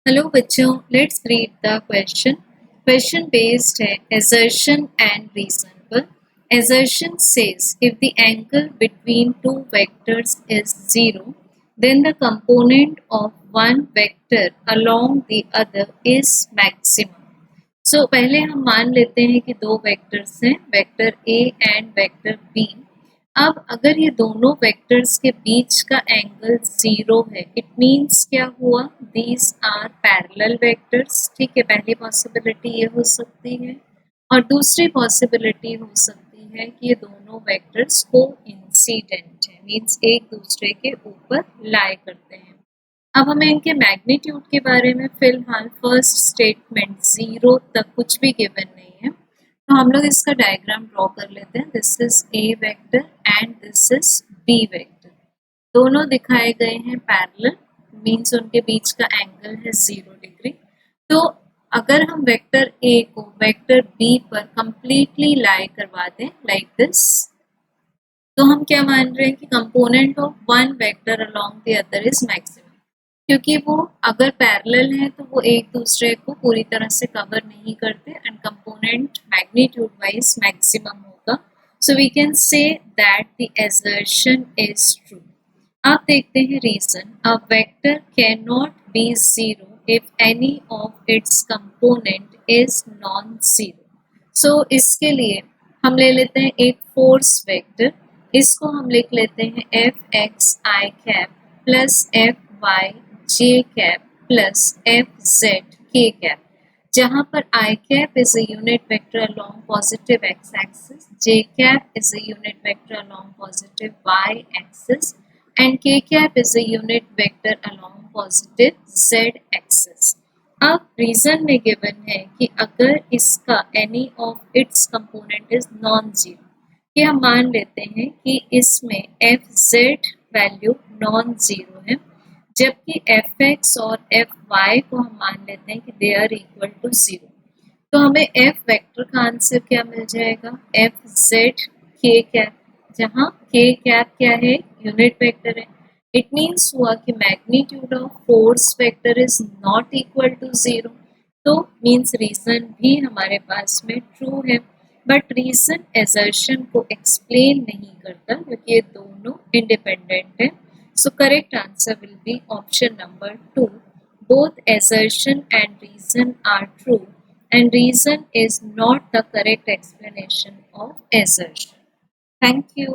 Hello बच्चों, let's read the question. Question based है assertion and reason पर। Assertion says if the angle between two vectors is zero, then the component of one vector along the other is maximum. पहले हम मान लेते हैं कि दो वेक्टर्स हैं, vector A and vector B. अब अगर ये दोनों वेक्टर्स के बीच का एंगल जीरो है, इट मीन्स क्या हुआ, दीज आर पैरेलल वेक्टर्स। ठीक है, पहली पॉसिबिलिटी ये हो सकती है और दूसरी पॉसिबिलिटी हो सकती है कि ये दोनों वेक्टर्स को इंसिडेंट है, मीन्स एक दूसरे के ऊपर लाई करते हैं। अब हमें इनके मैग्नीट्यूड के बारे में फिलहाल फर्स्ट स्टेटमेंट जीरो तक कुछ भी गिवन नहीं है, तो हम लोग इसका डायग्राम ड्रॉ कर लेते हैं। This is a vector and this is B vector. दोनों दिखाए गए हैं पैरेलल, मीन्स उनके बीच का एंगल है 0 डिग्री। तो अगर हम वेक्टर ए को वेक्टर बी पर कंप्लीटली लाई करवा दें लाइक दिस, तो हम क्या मान रहे हैं कि component of one vector along the other is maximum, क्योंकि वो अगर पैरेलल है तो वो एक दूसरे को पूरी तरह से कवर नहीं करते and component magnitude wise maximum होगा। So we can say that the assertion is true. आप देखते हैं reason, a vector cannot be zero if any of its component is non zero. So इसके लिए हम ले लेते हैं एक फोर्स वेक्टर, इसको हम लिख लेते हैं F X I cap plus F Y J cap plus F Z K cap, जहाँ पर I cap is a unit vector along positive x-axis, j cap is a unit vector along positive y-axis, and k cap is a unit vector along positive z-axis. अब reason में given है कि अगर इसका any of its component is non-zero, कि हम मान लेते हैं कि इसमें F Z value non zero है, जबकि एफ एक्स और एफ वाई को हम मान लेते हैं कि they are equal to zero. तो हमें एफ वेक्टर का आंसर क्या मिल जाएगा, एफ जेड के कैप, जहाँ के कैप क्या है, यूनिट वेक्टर है। इट मीन्स हुआ कि magnitude of force vector is not equal to zero. तो मीन्स रीजन भी हमारे पास में ट्रू है, बट रीजन assertion को एक्सप्लेन नहीं करता क्योंकि ये दोनों इंडिपेंडेंट है। So correct answer will be option number 2। Both assertion and reason are true and reason is not the correct explanation of assertion. Thank you.